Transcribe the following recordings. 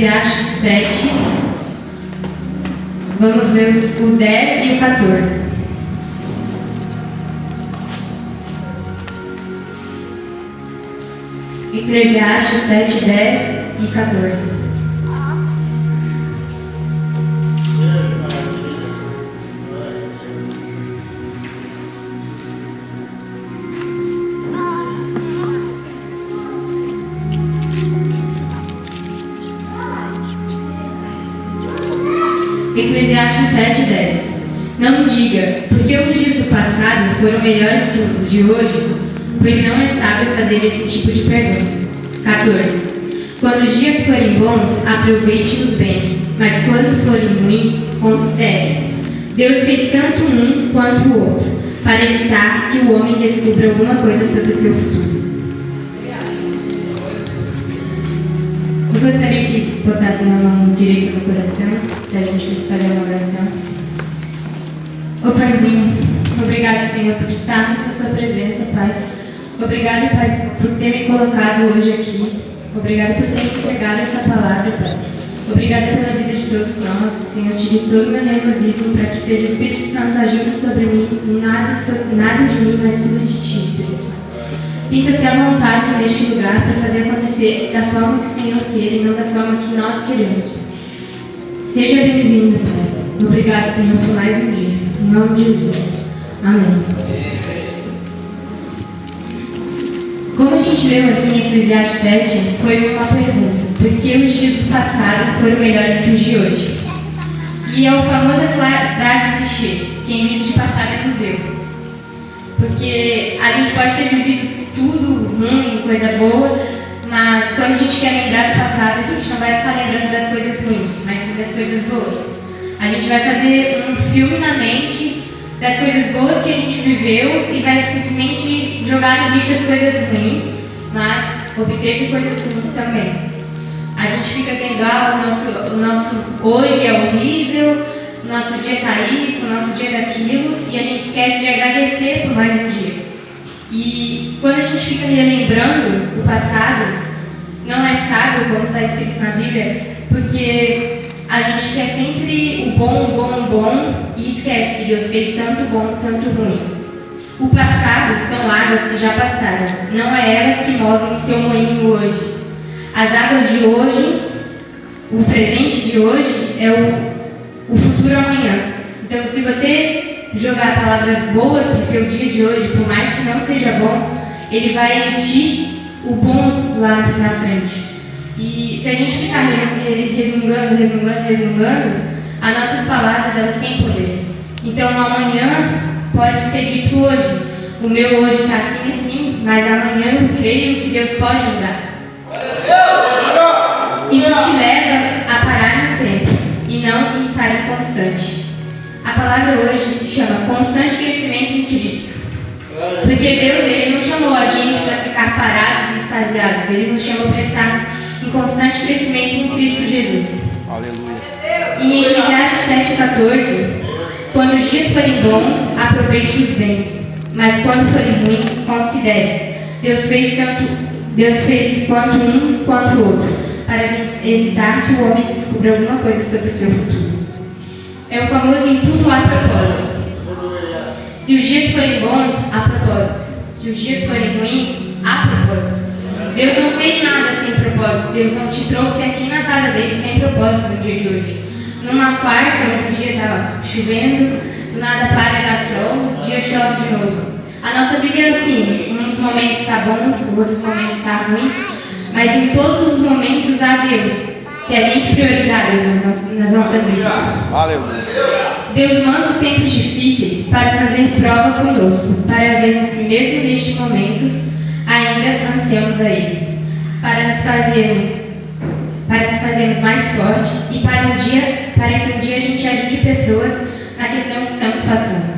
Eclesiastes 7. Vamos ver o 10 e o 14. Eclesiastes 7, 10 e 14. Eclesiastes 7, 10. Não diga, porque os dias do passado foram melhores que os de hoje, pois não é sábio fazer esse tipo de pergunta. 14. Quando os dias forem bons, aproveite-os bem, mas quando forem ruins, considere. Deus fez tanto um quanto o outro, para evitar que o homem descubra alguma coisa sobre o seu futuro. Eu gostaria que botasse a mão direita no coração, para a gente fazer uma oração. Ô Paizinho, obrigado, Senhor, por estarmos na sua presença, Pai. Obrigado, Pai, por ter me colocado hoje aqui. Obrigado por ter me entregado essa palavra, Pai. Obrigado pela vida de todos nós. Senhor, tire todo o meu nervosismo para que seja o Espírito Santo agindo sobre mim. Nada de mim, mas tudo de Ti, Espírito Santo. Sinta-se à vontade neste lugar para fazer acontecer da forma que o Senhor quer e não da forma que nós queremos. Seja bem-vindo, Pai. Obrigado, Senhor, por mais um dia. Em nome de Jesus. Amém. Como a gente leu aqui em Eclesiastes 7, foi uma pergunta. Por que os dias do passado foram melhores que os de hoje? E é a famosa frase clichê: quem vive de passado é museu. Porque a gente pode ter vivido tudo ruim, coisa boa, mas quando a gente quer lembrar do passado, a gente não vai ficar lembrando das coisas ruins, mas sim das coisas boas. A gente vai fazer um filme na mente das coisas boas que a gente viveu e vai simplesmente jogar no lixo as coisas ruins, mas obteve coisas ruins também. A gente fica dizendo, o nosso hoje é horrível, o nosso dia está isso, o nosso dia é daquilo, e a gente esquece de agradecer por mais um dia. E quando a gente fica relembrando o passado, não é sábio, como está escrito na Bíblia, porque a gente quer sempre o bom, e esquece que Deus fez tanto bom, tanto ruim. O passado são águas que já passaram, não é elas que movem seu moinho hoje. As águas de hoje, o presente de hoje, é o futuro amanhã. Então, se você jogar palavras boas para o teu dia de hoje, por mais que não seja bom, ele vai emitir o bom lá na frente. E se a gente ficar resmungando, as nossas palavras, elas têm poder. Então, amanhã pode ser dito hoje. O meu hoje está assim, mas amanhã eu creio que Deus pode mudar. Isso te leva a parar no tempo e não estar inconstante. A palavra hoje se chama constante crescimento em Cristo. Porque Deus, Ele não chamou a gente para ficar parados e extasiados. Ele nos chamou para estarmos em constante crescimento em Cristo Jesus. Aleluia. E em Eclesiastes 7,14, quando os dias forem bons, aproveite os bens, mas quando forem ruins, considere. Deus fez quanto um quanto o outro, para evitar que o homem descubra alguma coisa sobre o seu futuro. É o famoso em tudo há propósito. Se os dias forem bons, há propósito. Se os dias forem ruins, há propósito. Deus não fez nada sem propósito. Deus não te trouxe aqui na casa dele sem propósito no dia de hoje. Numa quarta, onde o dia estava chovendo, do nada para e dá sol, o dia chove de novo. A nossa vida é assim, uns momentos está bons, outros momentos está ruins, mas em todos os momentos há Deus, se a gente priorizar Deus nas nossas vidas. Aleluia. Deus manda os tempos difíceis para fazer prova conosco, para vermos se mesmo nestes momentos ainda ansiamos a Ele, para nos fazermos mais fortes e para que um dia a gente ajude pessoas na questão que estamos passando.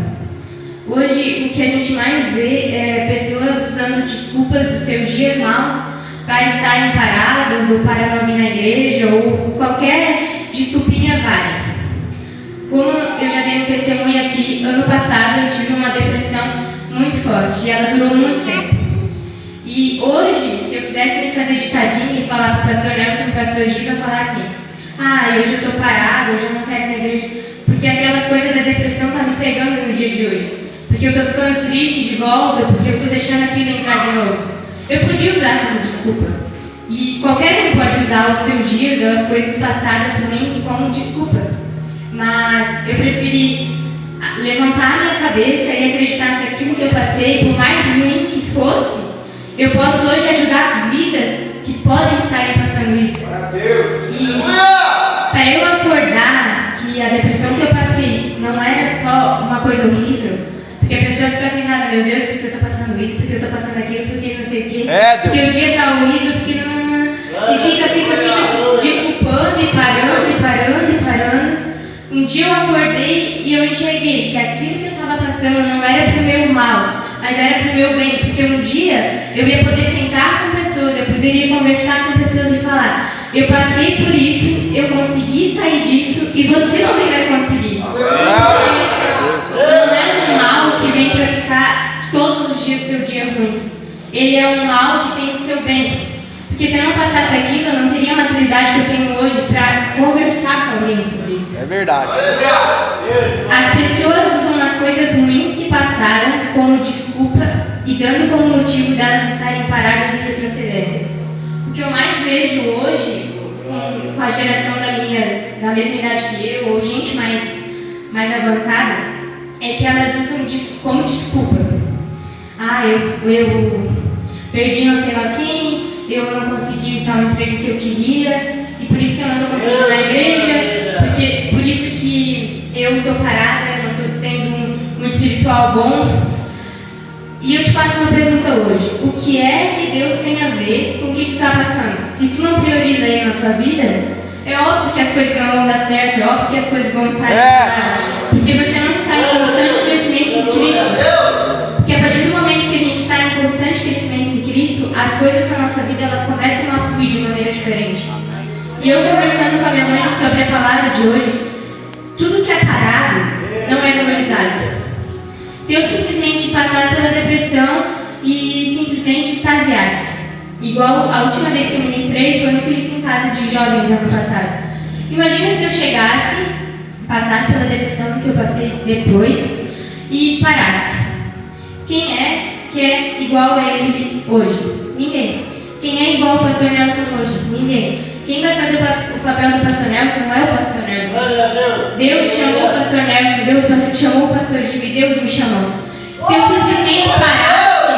Hoje, o que a gente mais vê é pessoas usando desculpas dos seus dias maus para estarem paradas ou para não ir na igreja ou qualquer desculpinha vale. Como eu já dei um testemunho aqui, ano passado eu tive uma depressão muito forte e ela durou muito tempo. E hoje, se eu quisesse me fazer de tadinho e falar para o pastor Nelson e o pastor Giva, falar assim: ah, hoje eu estou parado, hoje eu não quero ir na igreja, porque aquelas coisas da depressão estão me pegando no dia de hoje. Porque eu estou ficando triste de volta, porque eu estou deixando aquilo entrar de novo. Eu podia usar como desculpa. E qualquer um pode usar os teus dias ou as coisas passadas ruins como desculpa. Mas eu preferi levantar minha cabeça e acreditar que aquilo que eu passei, por mais ruim que fosse, eu posso hoje ajudar vidas que podem estar passando isso. E para eu acordar que a depressão que eu passei não era só uma coisa horrível, porque a pessoa fica assim, ah, meu Deus, porque eu estou passando isso, porque eu estou passando aquilo, porque não sei o quê, porque o dia está horrível, porque não. E fica se desculpando e parando. Um dia eu acordei e eu enxerguei que aquilo que eu estava passando não era para o meu mal, mas era para o meu bem, porque um dia eu ia poder sentar com pessoas, eu poderia conversar com pessoas e falar: eu passei por isso, eu consegui sair disso e você também vai conseguir. Não é um mal que vem para ficar todos os dias teu dia ruim. Ele é um mal que tem o seu bem. Porque se eu não passasse aquilo, eu não teria a maturidade que eu tenho hoje para conversar com alguém sobre isso. É verdade. As pessoas usam as coisas ruins que passaram como desculpa e dando como motivo delas estarem paradas e retrocedendo. O que eu mais vejo hoje, com a geração da mesma idade que eu, ou gente mais avançada, é que elas usam como desculpa. Ah, eu perdi não sei lá quem, eu não consegui tal emprego que eu queria, e por isso que eu não estou conseguindo ir na igreja, por isso que eu estou parada, eu não estou tendo um espiritual bom. E eu te faço uma pergunta hoje: o que é que Deus tem a ver com o que tu está passando? Se tu não prioriza aí na tua vida, é óbvio que as coisas não vão dar certo, é óbvio que as coisas vão estar erradas, porque você não está em constante crescimento em Cristo. Porque a partir do momento que a gente está em constante crescimento em Cristo, as coisas da nossa vida elas começam a fluir de maneira diferente. E eu conversando com a minha mãe sobre a palavra de hoje, tudo que é parado não é valorizado. Se eu simplesmente passasse pela depressão e simplesmente extasiasse, igual a última vez que eu ministrei foi no Cristo em Casa de Jovens ano passado. Imagina se eu chegasse, passasse pela depressão que eu passei depois e parasse. Quem é que é igual a ele hoje? Ninguém. Quem é igual ao pastor Nelson hoje? Ninguém. Quem vai fazer o papel do pastor Nelson não é o pastor Nelson. Deus chamou o pastor Nelson, Deus chamou o pastor Giva e Deus me chamou. Se eu simplesmente parasse,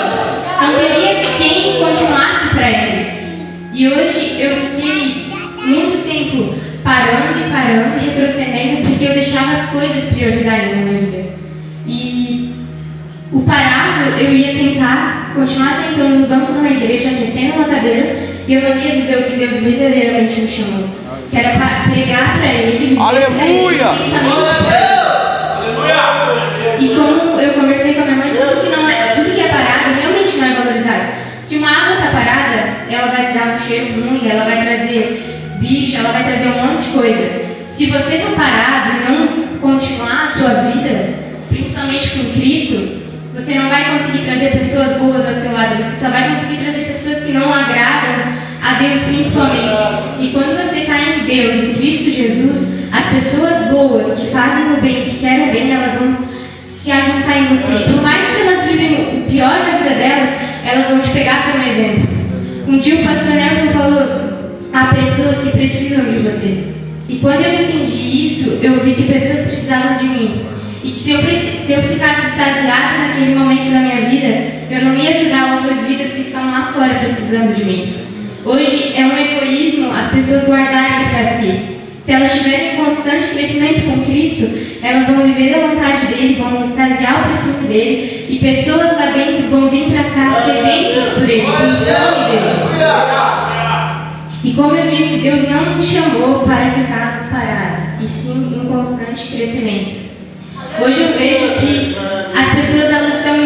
não teria quem continuasse para ele. E hoje eu fiquei muito tempo parando e retrocedendo, porque eu deixava as coisas priorizarem na minha vida. E o parado, eu ia sentar, continuar sentando no banco de uma igreja, descendo uma cadeira, e eu não ia viver o que Deus verdadeiramente me chamou. Que era pregar para Ele, Aleluia! E como eu conversei com a minha mãe, tudo que é parado realmente não é valorizado. Se uma água está parada, ela vai dar um cheiro ruim, ela vai trazer bicho, ela vai trazer um monte de coisa. Se você está parado e não continuar a sua vida, principalmente com Cristo, você não vai conseguir trazer pessoas boas ao seu lado, você só vai conseguir trazer pessoas que não agradam a Deus principalmente. E quando você está em Deus, em Cristo Jesus, as pessoas boas que fazem o bem, que querem o bem, elas vão se ajuntar em você. Por mais que elas vivem o pior da vida delas, elas vão te pegar como exemplo. Um dia o pastor Nelson falou: há pessoas que precisam de você. E quando eu entendi isso, eu vi que pessoas precisavam de mim. E que se eu ficasse extasiada naquele momento da minha vida, eu não ia ajudar outras vidas que estão lá fora precisando de mim. Hoje é um egoísmo as pessoas guardarem para si. Se elas tiverem constante crescimento com Cristo, elas vão viver da vontade dele, vão extasiar o perfume dele, e pessoas lá dentro vão vir para cá sedentas por ele, com fome dele. E como eu disse, Deus não nos chamou para ficarmos parados, e sim em constante crescimento. Hoje eu vejo que as pessoas elas estão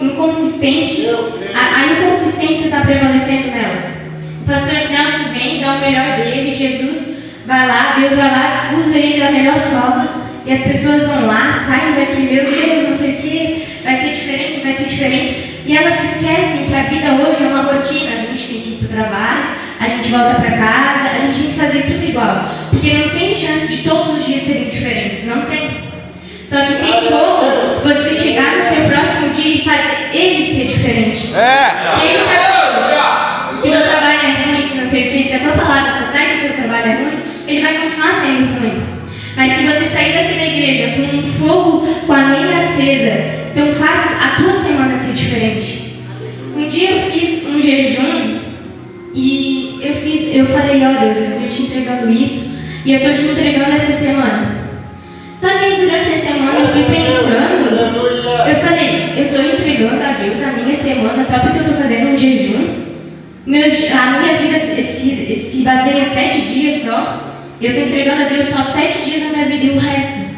inconsistentes, a inconsistência está prevalecendo nelas. O pastor Nelson vem, dá o melhor dele, Jesus vai lá, Deus vai lá, usa ele da melhor forma, e as pessoas vão lá, saem daqui, meu Deus, não sei o que, vai ser diferente, E elas esquecem que a vida hoje é uma rotina. A gente tem que ir para o trabalho, a gente volta para casa, a gente tem que fazer tudo igual. Porque não tem chance de todos os dias serem diferentes, não tem. Só que tem como você chegar no seu próximo dia e fazer ele ser diferente. Se ele tá assim, se o meu trabalho é ruim, se não sei o que, se a tua palavra só sai que o teu trabalho é ruim, ele vai continuar sendo ruim. Mas se você sair daqui da igreja com um fogo, com a lenha acesa, então faça a tua semana ser diferente. Um dia eu fiz um jejum e eu falei, ó Deus, eu estou te entregando isso e eu estou te entregando essa semana. Só que aí durante a semana eu fui pensando, eu falei, eu estou entregando a Deus a minha semana só porque eu estou fazendo um jejum. A minha vida se baseia em 7 dias só. Eu estou entregando a Deus só 7 dias da minha vida e o resto.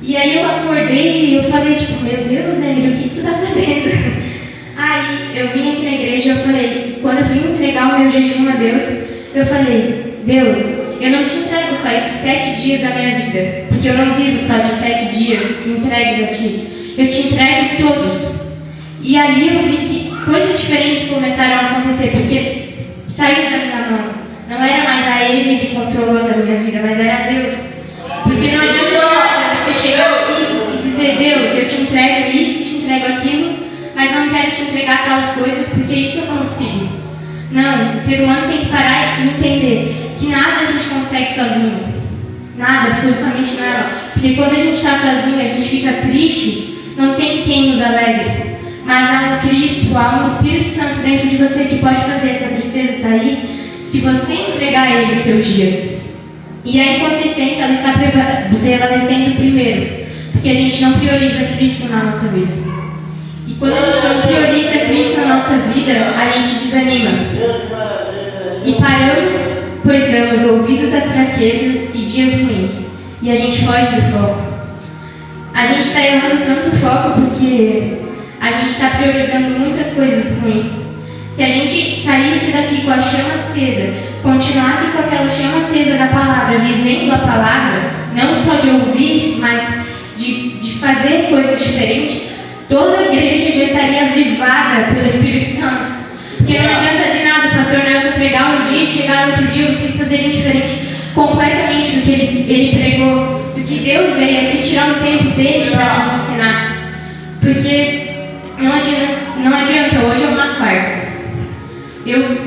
E aí eu acordei e eu falei, tipo, meu Deus, Emílio, o que tu está fazendo? Aí eu vim aqui na igreja e eu falei, quando eu vim entregar o meu jejum a Deus, eu falei, Deus, eu não te entrego só esses 7 dias da minha vida, porque eu não vivo só de 7 dias entregues a ti. Eu te entrego todos. E ali eu vi que coisas diferentes começaram a acontecer, porque saiu da minha mão. Não era mais a Emily controlando a minha vida, mas era Deus. Porque não adianta você chegar aqui e dizer, Deus, eu te entrego isso, te entrego aquilo, mas não quero te entregar tais coisas, porque isso eu consigo. Não, o ser humano tem que parar e entender que nada a gente consegue sozinho. Nada, absolutamente nada. Porque quando a gente está sozinho, a gente fica triste, não tem quem nos alegre. Mas há um Cristo, há um Espírito Santo dentro de você que pode fazer essa tristeza sair se você entregar a Ele seus dias. E a inconsistência ela está prevalecendo primeiro, porque a gente não prioriza Cristo na nossa vida. E quando a gente não prioriza Cristo na nossa vida, a gente desanima. E paramos, pois damos ouvidos às fraquezas e dias ruins. E a gente foge do foco. A gente está errando tanto foco porque a gente está priorizando muitas coisas ruins. Se a gente saísse daqui com a chama acesa, continuasse com aquela chama acesa da palavra, vivendo a palavra, não só de ouvir, mas de fazer coisas diferentes, toda a igreja já estaria avivada pelo Espírito Santo. Porque não adianta de nada o pastor Nelson pregar um dia e chegar no outro dia vocês fazerem diferente completamente do que ele pregou, do que Deus veio aqui tirar um tempo dele para nos ensinar. Porque não adianta, hoje é uma quarta.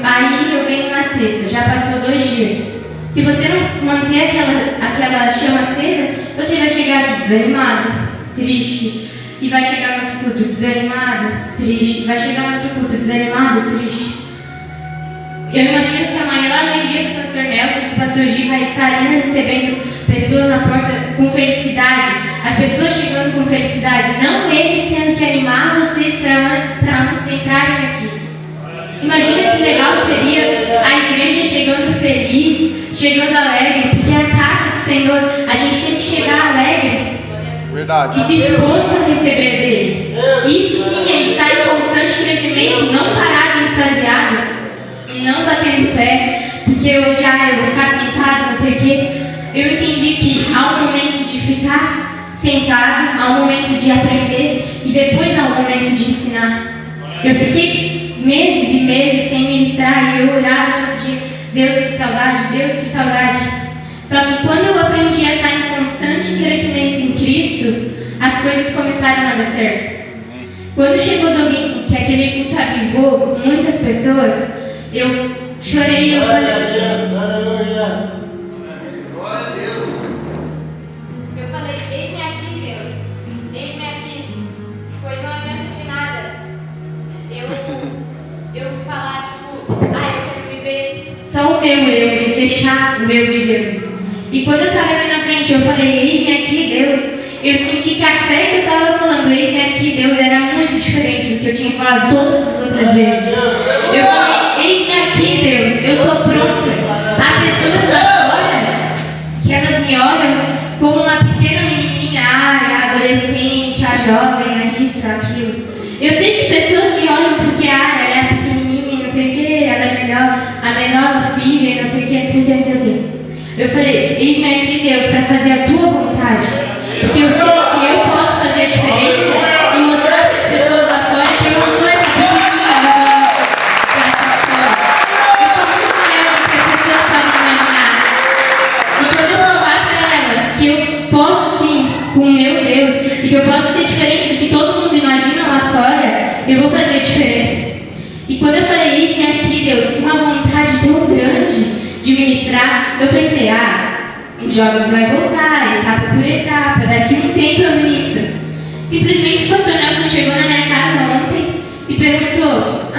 Aí eu venho na sexta, já passou 2 dias. Se você não manter aquela chama acesa, você vai chegar aqui desanimado, triste. E vai chegar no outro culto desanimado, triste. Vai chegar no outro culto desanimado, triste. Eu imagino que a maior alegria do pastor Nelson e do pastor Gi vai estar ali recebendo pessoas na porta com felicidade. As pessoas chegando com felicidade. Não eles tendo que animar vocês para antes entrarem aqui. Imagina que legal seria a igreja chegando feliz, chegando alegre, porque é a casa do Senhor, a gente tem que chegar alegre. Verdade. E disposto a receber dele. Isso sim é estar em constante crescimento, não parado, extasiado, não batendo pé, porque eu vou ficar sentado, não sei o quê. Eu entendi que há um momento de ficar sentado, há um momento de aprender e depois há um momento de ensinar. Eu fiquei meses e meses sem ministrar e eu orava todo dia, Deus que saudade, Deus que saudade. Só que quando eu aprendi a estar em constante crescimento em Cristo, as coisas começaram a dar certo. Quando chegou o domingo, que aquele culto avivou muitas pessoas, eu chorei e eu falei, eis-me aqui, Deus, eis-me aqui, pois não adianta de nada eu falar, tipo, eu quero viver só o meu eu e deixar o meu de Deus. E quando eu estava aqui na frente, eu falei, eis-me aqui, Deus. Eu senti que a fé que eu estava falando, eis-me aqui, Deus, era muito diferente do que eu tinha falado todas as outras vezes. Eu falei, eis-me aqui, Deus, eu estou pronta. Há pessoas lá fora que elas me olham como uma pequena menininha, a adolescente, a jovem, a isso, a aquilo. Eu sei que pessoas me olham porque ela é pequenininha, não sei o que, ela é a menor filha, não sei o que, não sei o que, não sei o que. Eu falei, eis-me aqui, Deus, para fazer a tua vontade. Porque eu sei que eu posso fazer a diferença e mostrar para as pessoas lá fora que eu não sou essa Deus, com uma vontade tão grande de ministrar. Eu pensei, os jovens vai voltar, etapa por etapa, daqui a um tempo eu ministro. Simplesmente o pastor Nelson chegou na minha casa ontem e perguntou,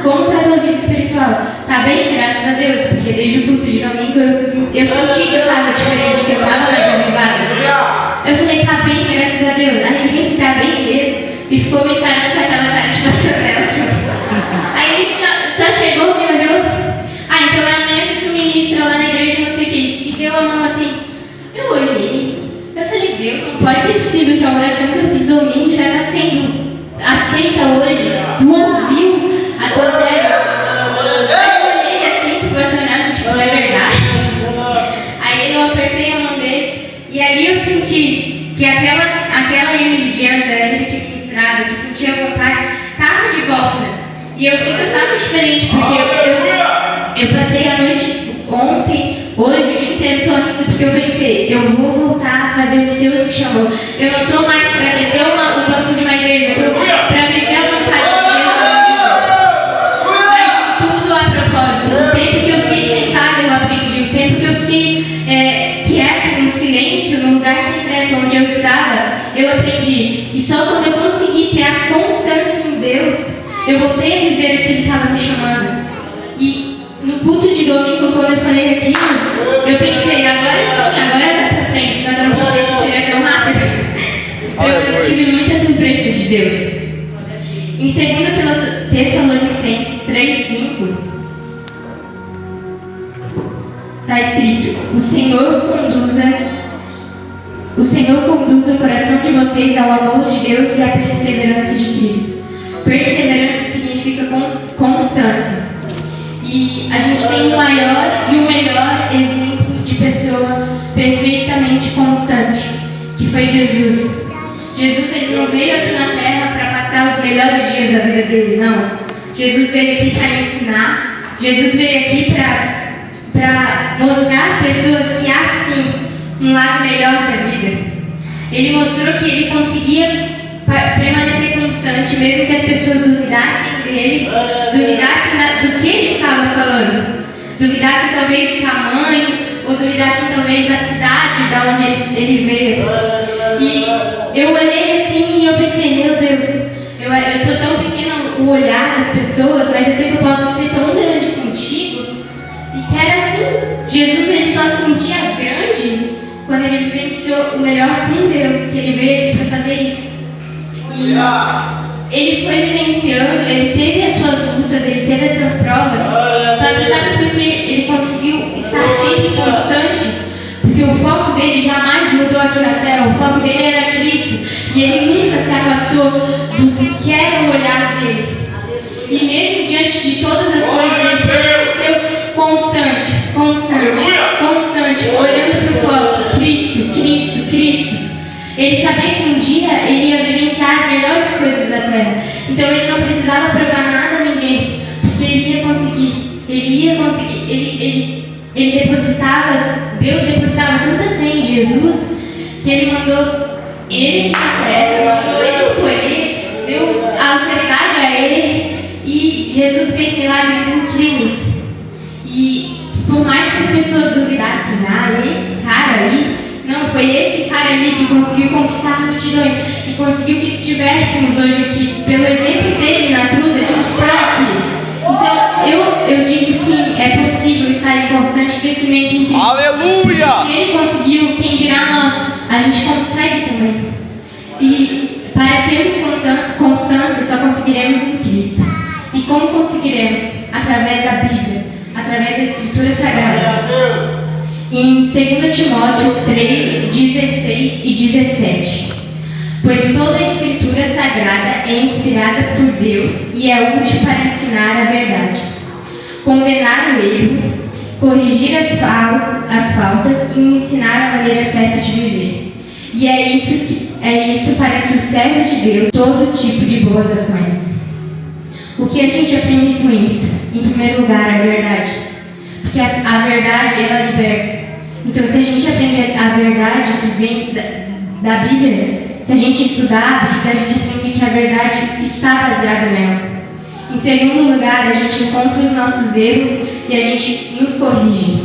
como está a tua vida espiritual? Tá bem, graças a Deus, porque desde o culto de domingo eu senti que eu estava diferente, que eu estava mais avivada. Eu falei, tá bem, graças a Deus. A ninguém está bem mesmo. E ficou me encarando com aquela cara de pastor Nelson. Aí ele só chegou, me olhou. Então é amanhã que tu ministra lá na igreja, não sei o quê. E deu a mão assim. Eu olhei. Eu falei, Deus, não pode ser possível que a oração que eu fiz domingo já está sendo aceita hoje. Tu ouviu a tua zero. Aí eu olhei assim pro pastor Nelson, tipo, é verdade. Aí eu apertei a mão dele. E ali eu senti que aquela Emily de antes, a Emily que ministrava, que sentia vontade, estava de volta. E eu vi que eu estava diferente, porque eu passei a noite ontem, hoje, o dia inteiro sorrindo, porque eu pensei, eu vou voltar a fazer o que Deus me chamou. Eu não estou mais para descer o banco de uma igreja, eu estou para viver a vontade de Deus na minha vida. Mas tudo a propósito. O tempo que eu fiquei sentada, eu aprendi. O tempo que eu fiquei quieta, no silêncio, no lugar secreto onde eu estava, eu aprendi. E só quando eu consegui ter a constância em Deus, eu voltei a viver o que Ele estava me chamando. E no culto de domingo, quando eu falei aquilo, eu pensei, agora sim, agora vai pra frente, só que eu não pensei que seria tão rápido. Então eu tive muita surpresa de Deus. Em 2 Tessalonicenses 3:5, está escrito, o Senhor conduz o coração de vocês ao amor de Deus e à perseverança de Cristo. Perseverança significa constância. E a gente tem o maior e o melhor exemplo de pessoa perfeitamente constante, que foi Jesus. Jesus, ele não veio aqui na terra para passar os melhores dias da vida dele, não. Jesus veio aqui para ensinar. Jesus veio aqui para mostrar às pessoas que há sim um lado melhor da vida. Ele mostrou que ele conseguia permanecer constante, mesmo que as pessoas duvidassem dele, duvidassem do que ele estava falando, duvidassem talvez do tamanho, ou duvidassem talvez da cidade da onde ele veio. E eu olhei assim e eu pensei, meu Deus, eu sou tão pequeno o olhar das pessoas, mas eu sei que eu posso ser tão grande contigo. E que era assim, Jesus ele só se sentia grande quando ele vivenciou o melhor com Deus, que ele veio aqui para fazer isso. E ele foi vivenciando, ele teve as suas lutas, ele teve as suas provas, só que sabe por que ele conseguiu estar sempre constante? Porque o foco dele jamais mudou aqui na terra, o foco dele era Cristo, e ele nunca se afastou do que era o olhar dele. E mesmo diante de todas as coisas, ele permaneceu constante, olhando para o foco, Cristo. Ele sabia que um dia ele ia vivenciar as melhores coisas da terra. Então ele não precisava provar nada a ninguém, porque ele ia conseguir. Deus depositava tanta fé em Jesus, que ele mandou ele na terra, mandou ele escolher, deu a autoridade a ele, e Jesus fez milagres incríveis. E por mais que as pessoas duvidassem, esse cara aí, não, foi esse cara ali que conseguiu conquistar multidões e conseguiu que estivéssemos hoje aqui. Pelo exemplo dele na cruz, a gente está aqui. Então, eu digo sim, é possível estar em constante crescimento em Cristo. Aleluia! Se ele conseguiu, quem dirá nós? A gente consegue também. E para termos constância, só conseguiremos em Cristo. E como conseguiremos? Através da Bíblia, através da Escritura Sagrada. Em 2 Timóteo 3, 16 e 17. Pois toda a Escritura Sagrada é inspirada por Deus e é útil para ensinar a verdade, condenar o erro, corrigir as faltas e ensinar a maneira certa de viver. E é isso para que o servo de Deus todo tipo de boas ações. O que a gente aprende com isso? Em primeiro lugar, a verdade. Porque a verdade, ela liberta. Então, se a gente aprende a verdade que vem da Bíblia, se a gente estudar a Bíblia, a gente aprende que a verdade está baseada nela. Em segundo lugar, a gente encontra os nossos erros e a gente nos corrige.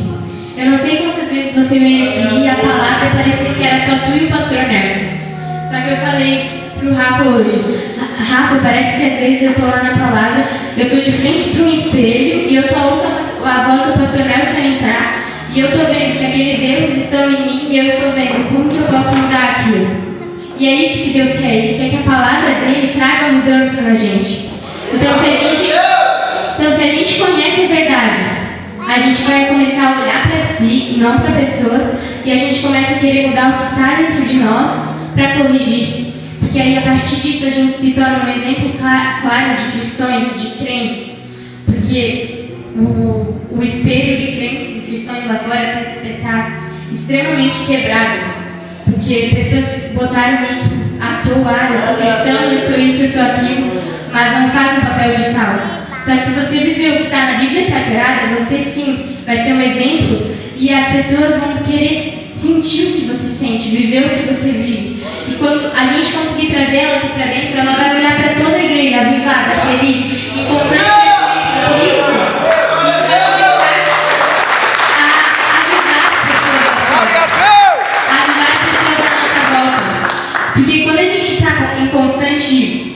Eu não sei quantas vezes você veio aqui e a palavra parecia que era só tu e o pastor Nelson. Só que eu falei pro Rafa hoje, Rafa, parece que às vezes eu tô lá na palavra, eu tô de frente para um espelho e eu só ouço a voz do pastor Nelson entrar e eu tô vendo que aqueles erros estão em mim e eu tô vendo como que eu posso mudar aquilo. E é isso que Deus quer, Ele quer que a palavra dele traga mudança na gente. Então se a gente conhece a verdade, a gente vai começar a olhar para si, não para pessoas, e a gente começa a querer mudar o que está dentro de nós para corrigir. Porque aí a partir disso a gente se torna um exemplo claro de cristãos, de crentes. Porque o espelho de crentes e cristãos lá fora está extremamente quebrado. Porque pessoas botaram isso à toa, eu sou cristão, eu sou isso, eu sou aquilo, mas não fazem o papel de tal. Só que se você viver o que está na Bíblia Sagrada, você sim vai ser um exemplo e as pessoas vão querer sentir o que você sente, viver o que você vive. E quando a gente conseguir trazer ela aqui para dentro, ela vai olhar para toda a igreja avivada, feliz, em constante crescimento em Cristo. Isso vai começar a avivar as pessoas da fora, a avivar as pessoas da nossa volta. Porque quando a gente está em constante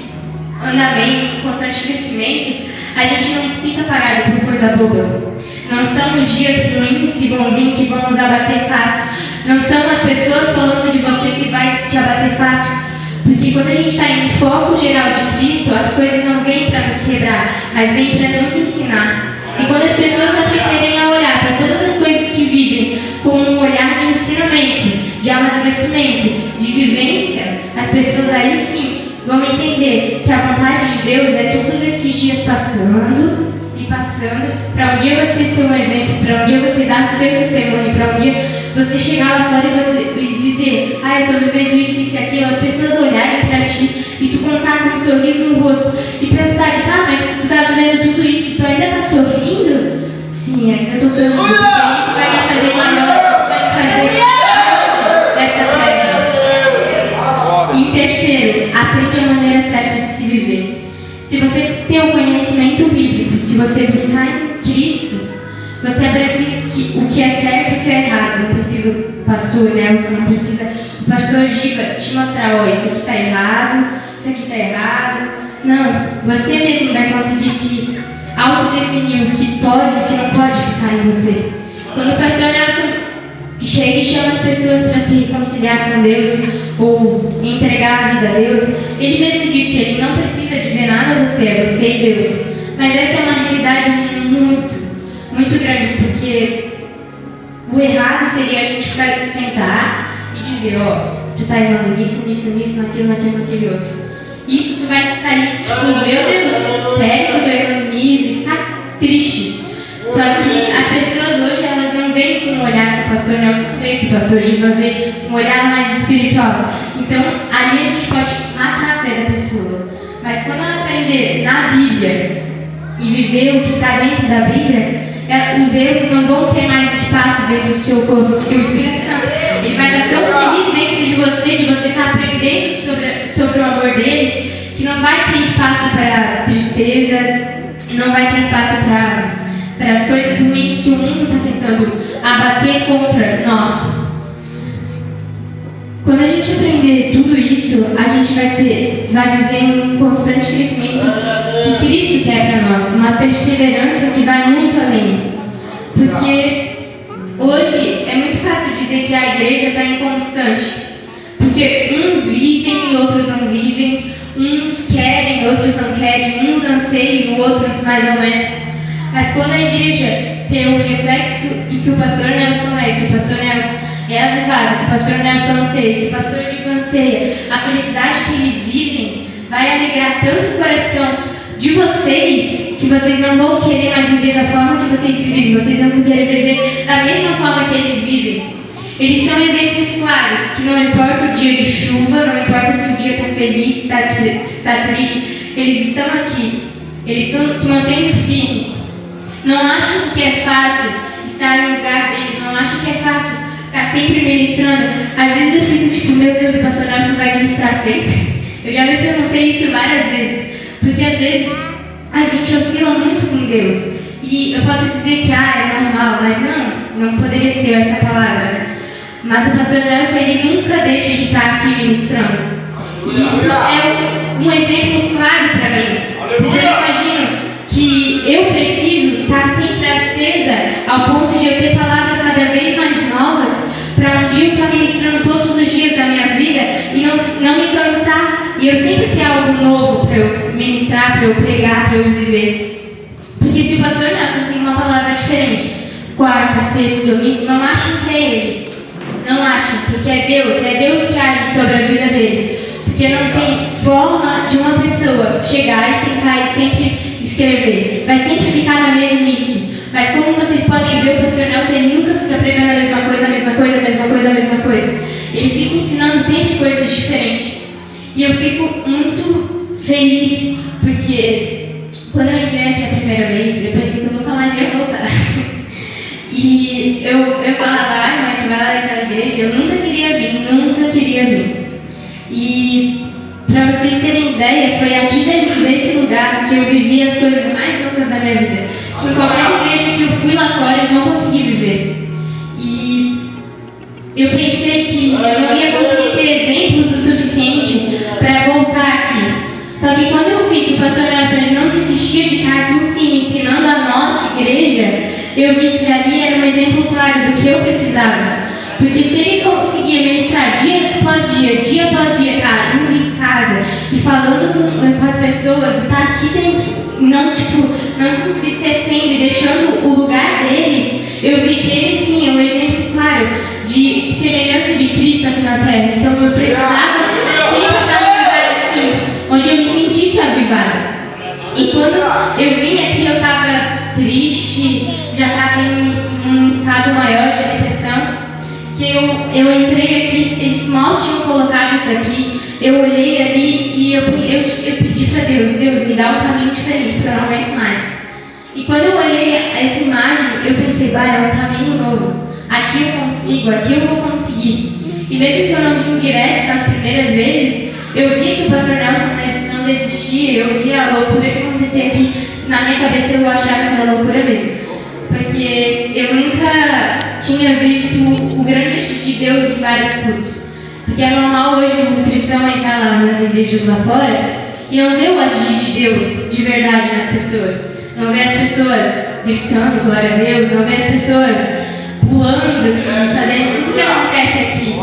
andamento, em constante crescimento, a gente não fica parado por coisa boba. Não são os dias ruins que vão vir, que vão nos abater fácil. Não são as pessoas falando de você que vai te abater fácil. Porque quando a gente está em foco geral de Cristo, as coisas não vêm para nos quebrar, mas vêm para nos ensinar. E quando as pessoas aprenderem a olhar para todas as coisas que vivem com um olhar de ensinamento, de amadurecimento, de vivência, as pessoas aí sim vão entender que a vontade de Deus é todos esses dias passando e passando, para um dia você ser um exemplo, para um dia você dar o seu testemunho, para um dia você chegar lá fora e dizer, eu estou vivendo isso, isso e aquilo, as pessoas olharem para ti e tu contar com um sorriso no rosto e perguntar, mas tu está vivendo tudo isso, tu ainda está sorrindo? Sim, ainda estou sorrindo, porque isso vai me fazer maior, isso vai me fazer grande dessa terra. E em terceiro, aprende a maneira certa de se viver. Se você tem o conhecimento bíblico, se você buscar em Cristo, você aprende o que é certo e o que é errado. Não precisa o pastor Nelson, não precisa o pastor Giba te mostrar, isso aqui está errado, isso aqui está errado. Não, você mesmo vai conseguir se autodefinir o que pode e o que não pode ficar em você. Quando o pastor Nelson chega e chama as pessoas para se reconciliar com Deus ou entregar a vida a Deus, ele mesmo diz que ele não precisa dizer nada a você, é você e Deus. Mas essa é uma realidade muito grande, porque o errado seria a gente sentar e dizer, tu está errando nisso, naquele outro. Isso tu vai sair tipo, meu Deus, sério que eu estou errando nisso, e ficar triste. Só que as pessoas hoje, elas não veem com um olhar que o pastor Nelson vê, que o pastor Giba vê, um olhar mais espiritual. Então, ali a gente pode matar a fé da pessoa. Mas quando ela aprender na Bíblia e viver o que está dentro da Bíblia, os erros não vão ter mais espaço dentro do seu corpo, porque o Espírito Santo ele vai estar tão feliz dentro de você estar aprendendo sobre o amor dele, que não vai ter espaço para tristeza, não vai ter espaço para as coisas ruins que o mundo está tentando abater contra nós. Quando a gente aprender tudo isso, a gente vai viver um constante crescimento que Cristo quer para nós, uma perseverança que vai muito além. Porque hoje é muito fácil dizer que a igreja está inconstante, porque uns vivem e outros não vivem, uns querem, outros não querem, uns anseiam, outros mais ou menos. Mas quando a igreja ser um reflexo e que o pastor Nelson que o pastor Nelson é avivado, que o pastor Nelson anseia, que o pastor Dico anseia, a felicidade que eles vivem vai alegrar tanto o coração de vocês, que vocês não vão querer mais viver da forma que vocês vivem, vocês vão querer viver da mesma forma que eles vivem. Eles são exemplos claros, que não importa o dia de chuva, não importa se o dia está feliz, se está triste, eles estão aqui, eles estão se mantendo firmes. Não acham que é fácil estar no lugar deles, não acham que é fácil estar sempre ministrando. Às vezes eu fico tipo, meu Deus, o pastor Nelson vai ministrar sempre. Eu já me perguntei isso várias vezes, porque às vezes a gente oscila muito com Deus. E eu posso dizer que é normal, mas não poderia ser essa palavra, né? Mas o pastor Nelson, ele nunca deixa de estar aqui ministrando. E isso é um exemplo claro para mim. Porque eu imagino que eu preciso estar sempre acesa ao ponto de eu ter palavras cada vez mais novas para um dia eu estar ministrando todos os dias da minha vida e não me cansar. E eu sempre ter algo novo para eu ministrar, para eu pregar, para eu viver. Porque se o pastor Nelson tem uma palavra diferente, quarta, sexta, domingo, não achem que é ele. Não achem, porque é Deus que age sobre a vida dele. Porque não tem forma de uma pessoa chegar e sentar e sempre escrever. Vai sempre ficar na mesmice. Mas como vocês podem ver, o pastor Nelson, ele nunca fica pregando a mesma coisa, a mesma coisa, a mesma coisa, a mesma coisa. Ele fica ensinando sempre coisas diferentes. E eu fico muito feliz, porque quando eu entrei aqui a primeira vez, eu pensei que eu nunca mais ia voltar. E eu falava, mas vai lá na igreja, eu nunca queria vir. E para vocês terem ideia, foi aqui dentro desse lugar que eu vivi as coisas mais loucas da minha vida. Em qualquer igreja que eu fui lá fora, eu não consegui viver. E eu pensei que eu não ia conseguir ter exemplos o suficiente para voltar aqui. Só que quando eu vi que o pastor Nelson não desistia de estar aqui em cima, ensinando a nossa igreja, eu vi que ali era um exemplo claro do que eu precisava. Porque se ele conseguia ministrar dia após dia após dia, cara, indo em casa e falando com as pessoas, estar aqui dentro, não se entristecendo e deixando o lugar dele, eu vi que ele sim é um exemplo claro de semelhança de Cristo aqui na terra. Então eu precisava sempre estar num lugar assim, onde eu me sentisse avivada. E quando eu vim aqui, eu estava triste, já estava em um estado maior de depressão. Que eu entrei aqui, eles mal tinham colocado isso aqui, eu olhei ali e eu pedi para Deus, me dá um caminho diferente, porque eu não aguento mais. E quando eu olhei essa imagem, eu pensei, é um caminho novo, aqui eu consigo, aqui eu vou conseguir. E mesmo que eu não vim direto nas primeiras vezes, eu via que o pastor Nelson não desistia, eu via a loucura que acontecia aqui, na minha cabeça eu achava que era loucura mesmo. Porque eu nunca tinha visto o grande agir de Deus em vários cultos. Porque é normal hoje um cristão entrar lá nas igrejas lá fora e não ver o agir de Deus de verdade nas pessoas. Não ver as pessoas gritando glória a Deus, não ver as pessoas pulando e fazendo tudo que acontece aqui.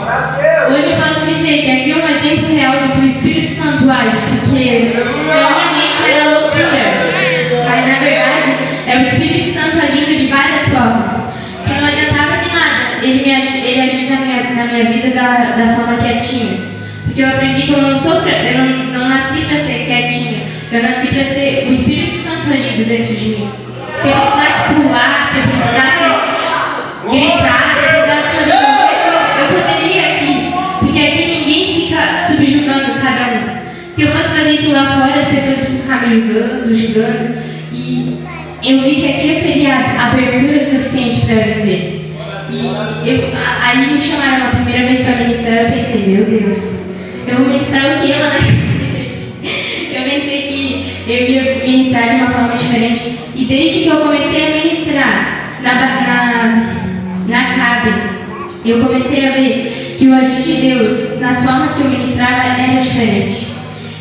Hoje eu posso dizer que aqui é um exemplo real do que o Espírito Santo age, porque na minha mente era loucura. Mas na verdade é o Espírito Santo agindo de várias formas. Que não adiantava de nada ele agir na minha vida da forma quietinha. Porque eu aprendi que eu não nasci para ser quietinha. Eu nasci para ser o Espírito Santo agindo dentro de mim. Se eu precisasse pular, se eu precisasse gritar, se eu precisasse fazer qualquer coisa, eu poderia aqui. Porque aqui ninguém fica subjugando cada um. Se eu fosse fazer isso lá fora, as pessoas iam ficar me julgando. E eu vi que aqui eu teria abertura suficiente para viver. E aí me chamaram a primeira vez para ministrar, eu pensei, meu Deus, eu vou ministrar o que lá na igreja? Eu pensei que eu ia ministrar de uma forma diferente. E desde que eu comecei a ministrar na CAB, eu comecei a ver que o agir de Deus, nas formas que eu ministrava, era diferente.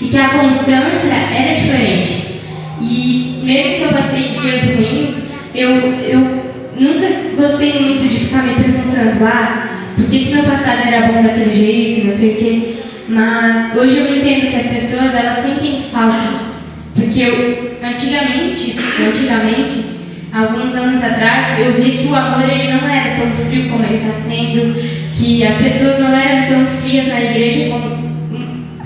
E que a constância era diferente. E mesmo que eu passei dias ruins, eu nunca gostei muito de ficar me perguntando, por que meu passado era bom daquele jeito, não sei o quê. Mas hoje eu entendo que as pessoas, elas sentem falta. Porque antigamente, alguns anos atrás, eu vi que o amor ele não era tão frio como ele está sendo, que as pessoas não eram tão frias na igreja como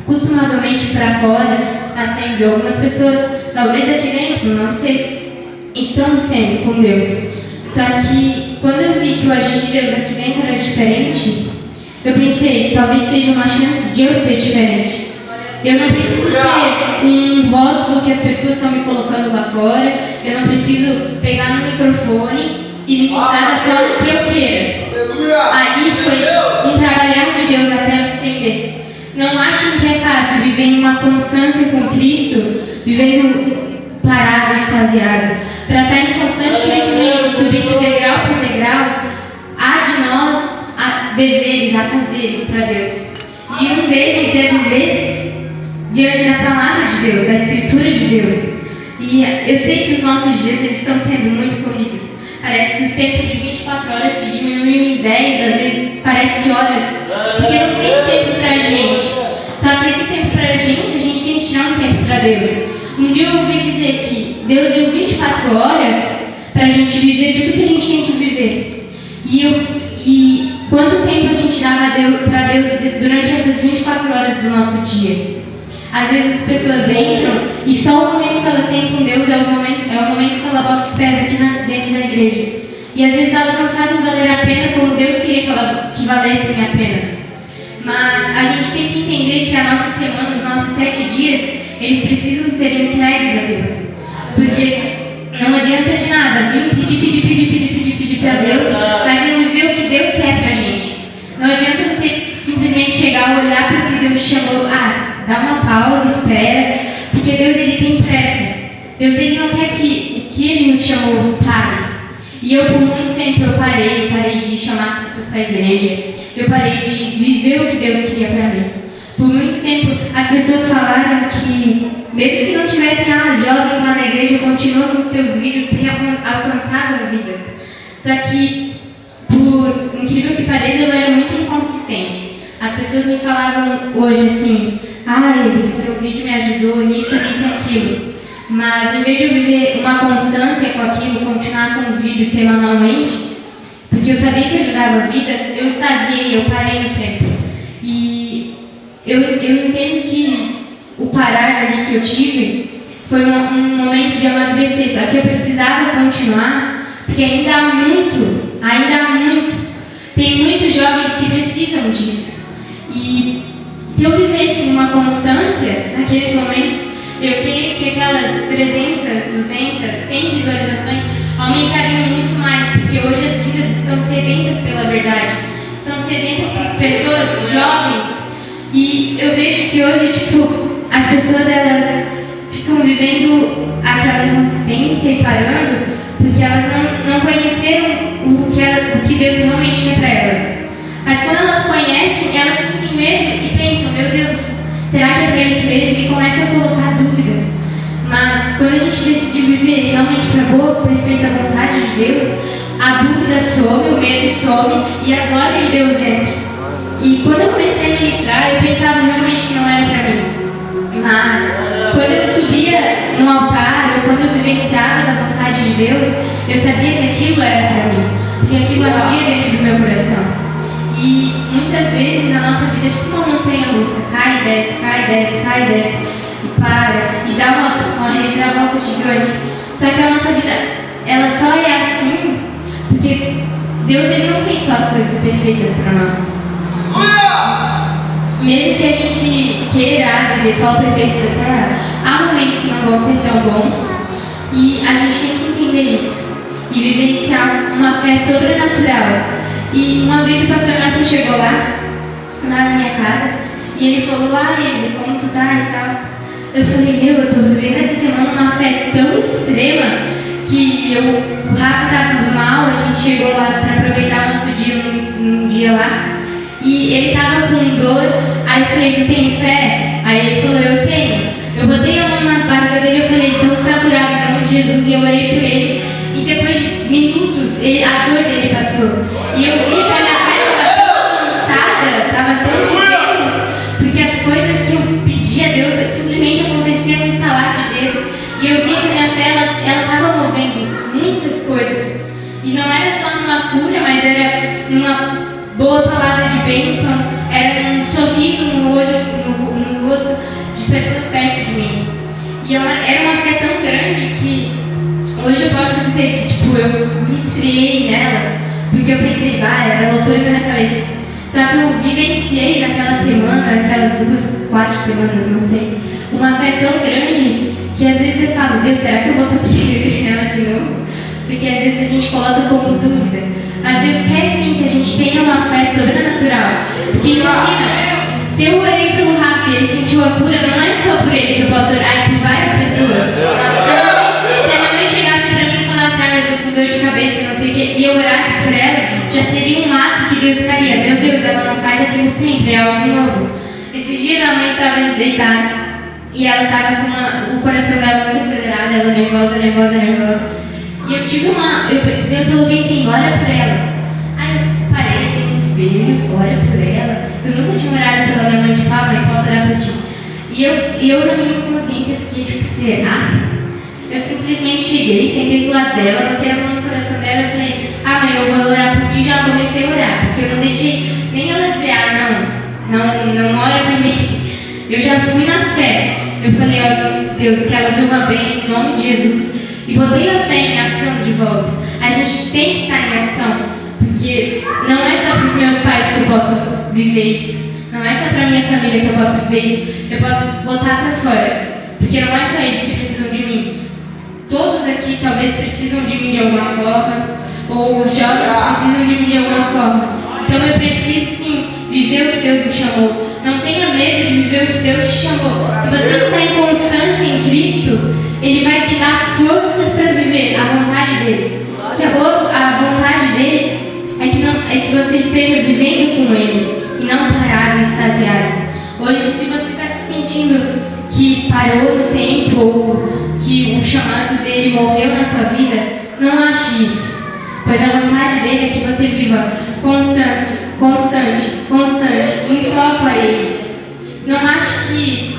costumavelmente para fora está sendo. Algumas pessoas, talvez aqui dentro, não sei, estão sendo com Deus. Só que quando eu vi que o agir de Deus aqui dentro era diferente, eu pensei, talvez seja uma chance de eu ser diferente. Eu não preciso ser um rótulo que as pessoas estão me colocando lá fora. Eu não preciso pegar no microfone e ministrar da forma que eu queira. Ali foi um trabalhar de Deus até eu entender. Não achem que é fácil viver em uma constância com Cristo, vivendo parado, extasiado, para estar em constante crescimento, subindo degrau por degrau, há de nós deveres, a fazeres para Deus. E um deles é viver diante da palavra de Deus, da Escritura de Deus. E eu sei que os nossos dias eles estão sendo muito corridos. Parece que o tempo de 24 horas se diminuiu em 10, às vezes parece horas, porque não tem tempo para a gente. Só que esse tempo para a gente tem que tirar um tempo para Deus. Um dia eu ouvi dizer que Deus deu 24 horas para a gente viver tudo que a gente tem que viver. E quanto tempo a gente dava para Deus durante essas 24 horas do nosso dia? Às vezes as pessoas entram e só o momento que elas têm com Deus é o momento que ela bota os pés aqui dentro da igreja. E às vezes elas não fazem valer a pena como Deus queria que valessem a pena. Mas a gente tem que entender que a nossa semana, os nossos 7 dias, eles precisam ser entregues a Deus. Porque não adianta de nada vir pedir para Deus, mas não viver o que Deus quer pra gente. Não adianta você simplesmente chegar, olhar para o que Deus te chamou, dá uma pausa, espera, porque Deus ele tem pressa. Deus ele não quer que o que ele nos chamou pare. E eu por muito tempo eu parei de chamar as pessoas para a igreja, eu parei de viver o que Deus queria para mim. Por muito tempo as pessoas falaram que, mesmo que não tivessem jovens lá na igreja, continuam com seus vídeos porque alcançavam vidas. Só que, por incrível que pareça, eu era muito inconsistente. As pessoas me falavam hoje assim, o teu vídeo me ajudou nisso, nisso e aquilo. Mas em vez de eu viver uma constância com aquilo, continuar com os vídeos semanalmente, porque eu sabia que ajudava vidas, eu extasiei, eu parei no tempo. E eu entendo que o parar ali que eu tive foi um momento de amadurecer, só que eu precisava continuar, porque ainda há muito. Tem muitos jovens que precisam disso. E se eu vivesse uma constância naqueles momentos, eu creio que aquelas 300, 200, 100 visualizações aumentariam muito mais, porque hoje as vidas estão sedentas pela verdade, estão sedentas por pessoas jovens, e eu vejo que hoje, as pessoas elas ficam vivendo aquela inconsistência e parando, porque elas não conheceram o que Deus realmente quer para elas. Mas quando elas conhecem, elas sentem medo e pensam, meu Deus, será que é para isso mesmo? E começam a colocar dúvidas. Mas quando a gente decide viver realmente para a boa, perfeita vontade de Deus, a dúvida some, o medo some e a glória de Deus entra. E quando eu comecei a ministrar, eu pensava realmente que não era para mim. Mas quando eu subia no altar, ou quando eu vivenciava da vontade de Deus, eu sabia que aquilo era para mim, porque aquilo ardia dentro do meu coração. E muitas vezes na nossa vida é tipo uma montanha russa, cai e desce, e para, e dá uma reviravolta gigante. Só que a nossa vida, ela só é assim, porque Deus ele não fez só as coisas perfeitas para nós. Mesmo que a gente queira viver só o perfeito da terra, há momentos que não vão ser tão bons, e a gente tem que entender isso, e vivenciar uma fé sobrenatural. E uma vez o pastor Nato chegou lá na minha casa, e ele falou, Emily, como tu tá e tal. Eu falei, eu tô vivendo essa semana uma fé tão extrema, que o Rafa tava mal, a gente chegou lá para aproveitar o nosso dia num dia lá, e ele tava com dor, aí eu falei, tu tem fé? Aí ele falou, eu tenho. Eu botei a mão na barriga dele e falei, então tu tá curado em nome de Jesus, e eu orei por ele. E depois de minutos, a dor dele passou. E eu vi que a minha fé estava tão cansada, estava tão com Deus, porque as coisas que eu pedi a Deus simplesmente aconteciam no estalar de dedos. E eu vi que a minha fé ela estava movendo muitas coisas. E não era só numa cura, mas era numa boa palavra de bênção, era um sorriso no olho, no rosto de pessoas perto de mim. E era uma fé tão grande que hoje eu posso dizer que eu me esfriei nela, porque eu pensei, era loucura na minha cabeça. Só que eu vivenciei naquela semana, naquelas 4 semanas, não sei, uma fé tão grande que às vezes eu falo, Deus, será que eu vou conseguir viver ela de novo? Porque às vezes a gente coloca como dúvida. Mas Deus quer sim que a gente tenha uma fé sobrenatural. Porque imagina, se eu orei pelo Rafa e ele sentiu a cura, não é só por ele que eu posso orar, é por várias pessoas. estava deitada e ela estava com o coração dela muito acelerado, ela nervosa. E eu tive Deus falou bem assim, ora por ela. Aí eu parei assim no espelho, ora por ela. Eu nunca tinha orado pela minha mãe, tipo, mãe, posso orar por ti? E eu na minha consciência, fiquei tipo, será? Eu simplesmente cheguei, sentei do lado dela, botei a mão no coração dela e falei, mãe, eu vou orar por ti. Já comecei a orar, porque eu não deixei nem ela dizer, não ora por mim. Eu já fui na fé. Eu falei, Deus, que ela durma bem, em nome de Jesus. E botei a fé em ação de volta. A gente tem que estar em ação, porque não é só para os meus pais que eu posso viver isso. Não é só para a minha família que eu posso viver isso. Eu posso botar para fora, porque não é só eles que precisam de mim. Todos aqui talvez precisam de mim de alguma forma, ou os jovens precisam de mim de alguma forma. Então eu preciso sim viver o que Deus me chamou. Não tenha medo de viver o que Deus te chamou. Se você está em constância em Cristo, Ele vai te dar forças para viver a vontade dEle. Porque a vontade dEle é que você esteja vivendo com Ele e não parado e extasiado. Hoje, se você está se sentindo que parou no tempo ou que o chamado dEle morreu na sua vida, não ache isso. Pois a vontade dEle é que você viva constante, em foco a Ele. Não ache que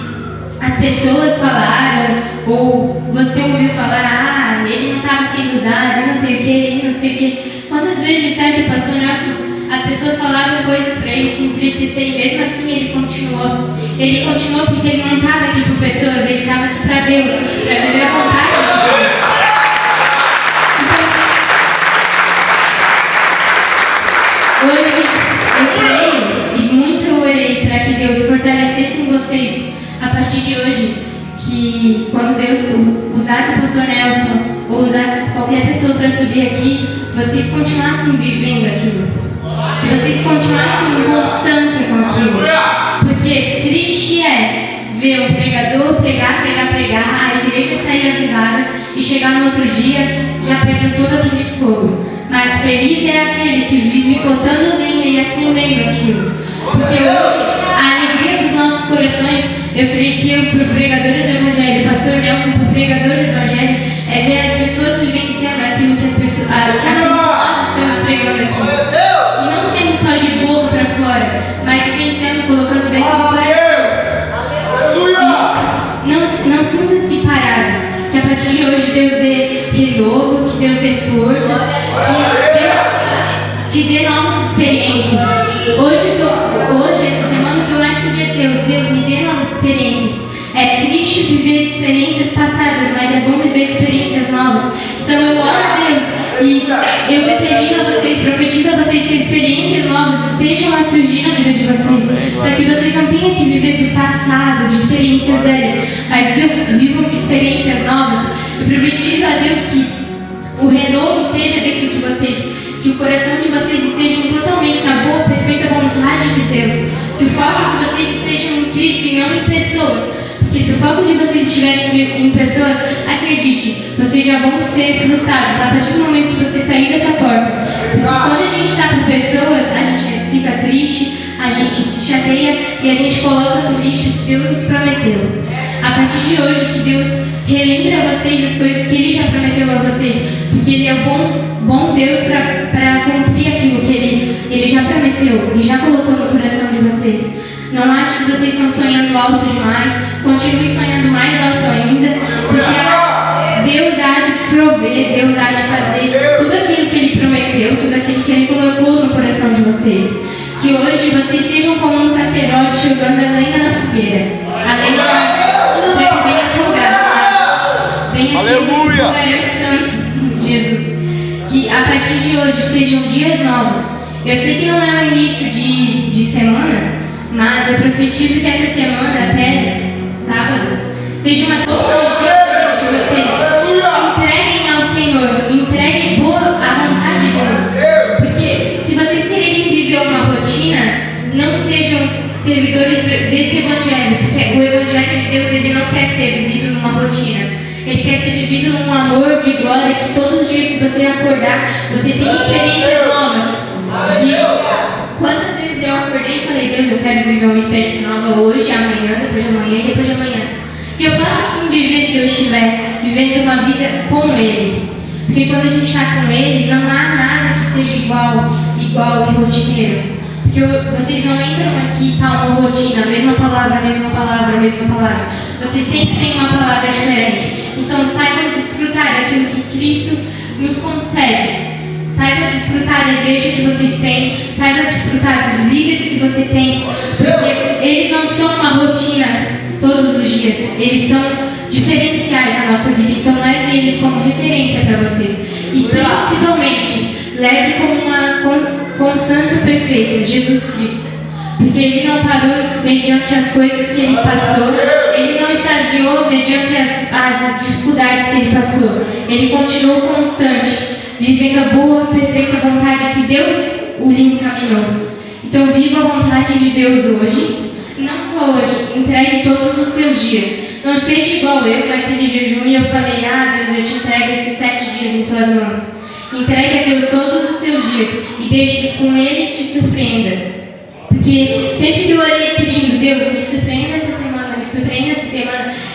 as pessoas falaram, ou você ouviu falar, ele não estava sendo usado, não sei o que. Quantas vezes, certo, pastor Nelson, as pessoas falaram coisas para ele se entristecer, e mesmo assim ele continuou. Ele continuou porque ele não estava aqui por pessoas, ele estava aqui para Deus, para viver a vontade de Deus. Hoje eu creio e muito eu orei para que Deus fortalecesse em vocês a partir de hoje, que quando Deus usasse o pastor Nelson ou usasse qualquer pessoa para subir aqui, vocês continuassem vivendo aquilo, que vocês continuassem em constância com aquilo, porque triste é ver um pregador pregar, a igreja sair avivada e chegar no outro dia já perdeu todo aquele fogo. Mas feliz é aquele que vive botando lenha e acendendo aquilo. Porque hoje, a alegria dos nossos corações, eu creio que para o pregador do Evangelho, pastor Nelson, para o pregador do Evangelho, é ver as pessoas vivenciando aquilo que nós estamos pregando aqui. E não sendo só de boca para fora, mas vivenciando, colocando dentro do coração. Não sinta-se parados. Que a partir de hoje Deus dê renovo, que Deus dê forças, que Deus te dê novas experiências. Hoje, essa semana, o que eu mais podia ter, Deus me dê novas experiências. É triste viver experiências passadas, mas é bom viver experiências novas. Então eu oro a Deus e eu determino a vocês, profetizo a vocês que experiências novas estejam a surgir na vida de vocês, para que vocês não tenham que viver do passado, de experiências velhas, mas vivam de experiências novas. Eu profetizo a Deus que o renovo esteja dentro de vocês, que o coração de vocês esteja totalmente na boa, perfeita vontade de Deus, que o foco de vocês esteja em Cristo e não em pessoas. Porque se o foco de vocês estiver em pessoas, acredite, vocês já vão ser frustrados a partir do momento que você sair dessa porta. Porque quando a gente está com pessoas, a gente fica triste, a gente se chateia e a gente coloca no lixo que Deus nos prometeu. A partir de hoje, que Deus relembre a vocês as coisas que Ele já prometeu a vocês, porque Ele é bom Deus para cumprir aquilo que Ele já prometeu e já colocou no coração de vocês. Não ache que vocês estão sonhando alto demais. Continue sonhando mais alto ainda, porque Deus há de prover, Deus há de fazer tudo aquilo que Ele prometeu, tudo aquilo que Ele colocou no coração de vocês. Que hoje vocês sejam como um sacerdote jogando a lenha na fogueira, a lenha para que venha afogar, venha afogar o santo de Jesus. Que a partir de hoje sejam dias novos. Eu sei que não é o início de semana, mas eu profetizo que essa semana, até sábado, seja uma todos os dias de vocês. Entreguem ao Senhor, entreguem a vontade dele. Porque se vocês querem viver uma rotina, não sejam servidores desse Evangelho. Porque o Evangelho de Deus, ele não quer ser vivido numa rotina. Ele quer ser vivido num amor de glória, que todos os dias que você acordar, você tem experiências novas. E Quantas vezes eu acordei e falei, Deus, eu quero viver uma experiência nova hoje, amanhã, depois de amanhã e depois de amanhã. E eu posso sim viver se eu estiver vivendo uma vida com Ele. Porque quando a gente está com Ele, não há nada que seja igual e rotineiro. Porque vocês não entram aqui e está uma rotina, a mesma palavra, a mesma palavra, a mesma palavra. Vocês sempre têm uma palavra diferente. Então saibam desfrutar daquilo que Cristo nos concede. Saibam desfrutar da igreja que vocês têm, saibam desfrutar dos líderes que você tem, porque eles não são uma rotina todos os dias, eles são diferenciais na nossa vida, então leve eles como referência para vocês. E principalmente, leve como uma constância perfeita, Jesus Cristo. Porque Ele não parou mediante as coisas que Ele passou, Ele não extasiou mediante as dificuldades que Ele passou, Ele continuou constante, vivendo a boa, perfeita vontade que Deus o lhe encaminhou. Então viva a vontade de Deus hoje, não só hoje, entregue todos os seus dias. Não seja igual eu naquele jejum e eu falei, Deus, eu te entrego esses 7 dias em tuas mãos. Entregue a Deus todos os seus dias e deixe que com Ele te surpreenda. Porque sempre que eu orei pedindo, Deus, me surpreenda essa semana,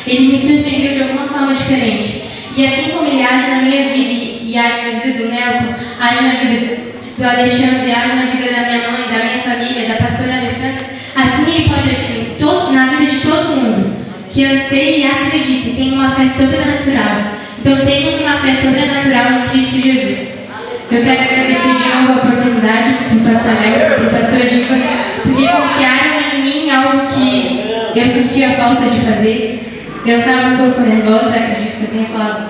Ele me surpreendeu de alguma forma diferente. E assim como Ele age na minha vida e age na vida do Nelson, age na vida do Alexandre, age na vida da minha mãe, da minha família, da pastora Alessandra, assim Ele pode agir na vida de todo mundo que anseia e acredita e tem uma fé sobrenatural. Então tenham uma fé sobrenatural em Cristo Jesus. Eu quero agradecer de novo a oportunidade do pastor Nelson, do pastor Diva, porque confiaram em mim algo que eu sentia falta de fazer. Eu estava um pouco nervosa, acredito que eu tenha falado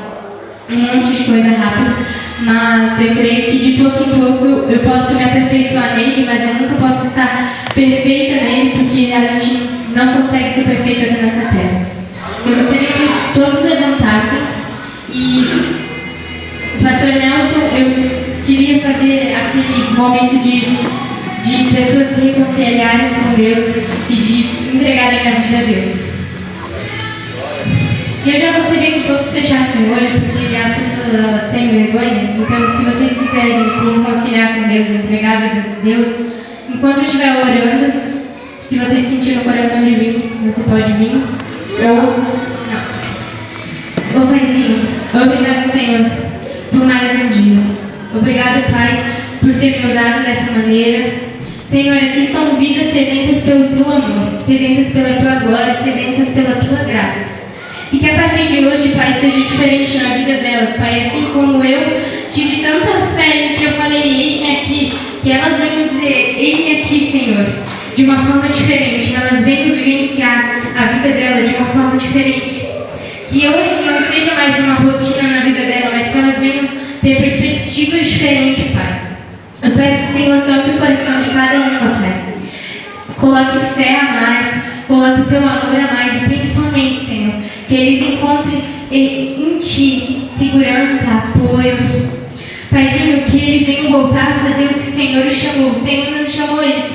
um monte de coisa rápida, mas eu creio que de pouco em pouco eu posso me aperfeiçoar nele, mas eu nunca posso estar perfeita nele, porque a gente não consegue ser perfeito aqui nessa terra. Eu gostaria que todos levantassem e o pastor Nelson, eu queria fazer aquele momento de pessoas se reconciliarem com Deus e de entregarem a vida a Deus. E eu já gostaria que todos fechassem o olho, porque as pessoas têm vergonha. Então, se vocês quiserem se reconciliar com Deus, entregar a vida a Deus, enquanto eu estiver orando, se vocês sentirem no coração de vir, você pode vir. Ou não. Ô Paizinho, obrigado, Senhor, por mais um dia. Obrigado, Pai, por ter me usado dessa maneira. Senhor, aqui estão vidas sedentas pelo Teu amor, sedentas pela Tua glória, sedentas pela Tua graça. E que a partir de hoje, Pai, seja diferente na vida delas, Pai. Assim como eu tive tanta fé em que eu falei, eis-me aqui, que elas venham dizer, eis-me aqui, Senhor, de uma forma diferente. Elas venham vivenciar a vida dela de uma forma diferente. Que hoje não seja mais uma rotina na vida dela, mas que elas venham ter perspectivas diferentes, Pai. Eu peço que o Senhor toque o coração de cada uma, Pai. Coloque fé a mais, coloque o Teu amor a mais e principalmente, Senhor, que eles encontrem em Ti segurança, apoio. Paizinho, que eles venham voltar a fazer o que o Senhor os chamou. O Senhor não chamou eles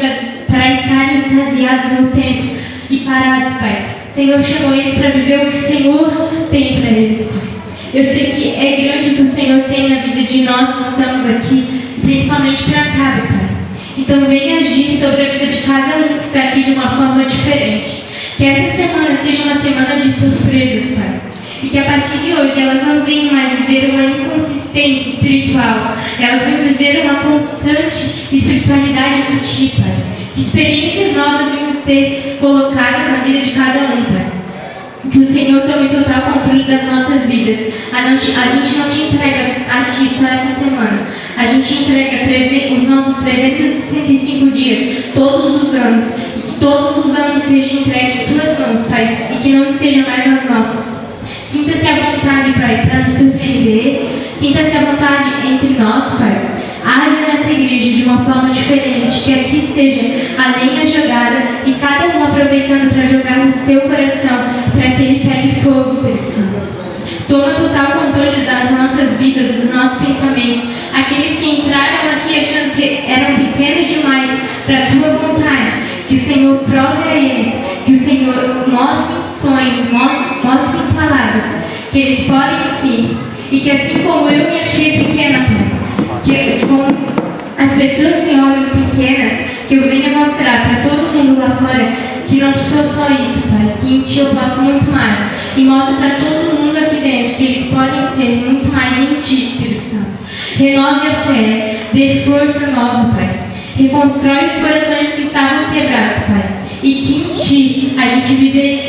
para estarem extasiados no tempo e parados, Pai. O Senhor chamou eles para viver o que o Senhor tem para eles, Pai. Eu sei que é grande o que o Senhor tem na vida de nós que estamos aqui, principalmente para cá, Pai. Então venha agir sobre a vida de cada um que está aqui de uma forma diferente. Que essa semana seja uma semana de surpresas, Pai. E que a partir de hoje elas não venham mais viver uma inconsistência espiritual. Elas venham viver uma constante espiritualidade do Ti, Pai. Que experiências novas venham ser colocadas na vida de cada um, Pai. Que o Senhor tome total controle das nossas vidas. A gente não te entrega a Ti só essa semana. A gente entrega os nossos 365 dias, todos os anos. E que todos os anos sejam entregues em Tuas mãos, Pai. E que não esteja mais nas nossas. Sinta-se à vontade, Pai, para nos surpreender. Sinta-se à vontade entre nós, Pai. Haja nessa igreja de uma forma diferente, que aqui seja a lenha jogada e cada um aproveitando para jogar no seu coração, para que ele pegue fogo, Espírito Santo. Toma total controle das nossas vidas, dos nossos pensamentos. Aqueles que entraram aqui achando que eram pequenos demais para a Tua vontade, que o Senhor prove a eles, que o Senhor mostre sonhos, mostre em palavras, que eles podem sim, e que assim como eu me achei pequena, Pai, que como as pessoas me olham pequenas, Que eu venha mostrar para todo mundo lá fora que não sou só isso, Pai, que em Ti eu posso muito mais. E mostra para todo mundo aqui dentro que eles podem ser muito mais em Ti, Espírito Santo. Renove a fé, dê força nova, Pai. Reconstrói os corações que estavam quebrados, Pai. E que em Ti a gente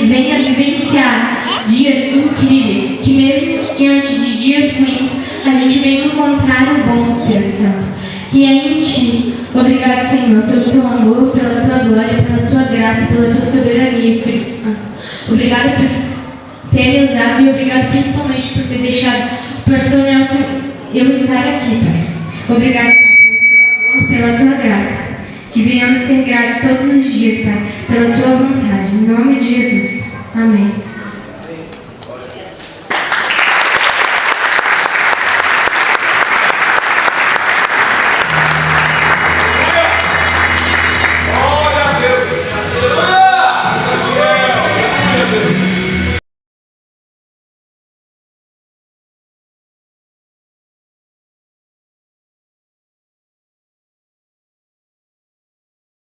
venha vivenciar dias incríveis, que mesmo diante de dias ruins, a gente venha encontrar o bom, Espírito Santo. Que é em Ti. Obrigado, Senhor, pelo Teu amor, pela Tua glória, pela Tua graça, pela Tua soberania, Espírito Santo. Obrigado por ter me usado e obrigado principalmente por ter deixado o pastor Nelson eu estar aqui, Pai. Obrigado, Pai, pela Tua graça. Que venhamos ser gratos todos os dias, Pai, pela Tua vontade. Em nome de Jesus. Amém.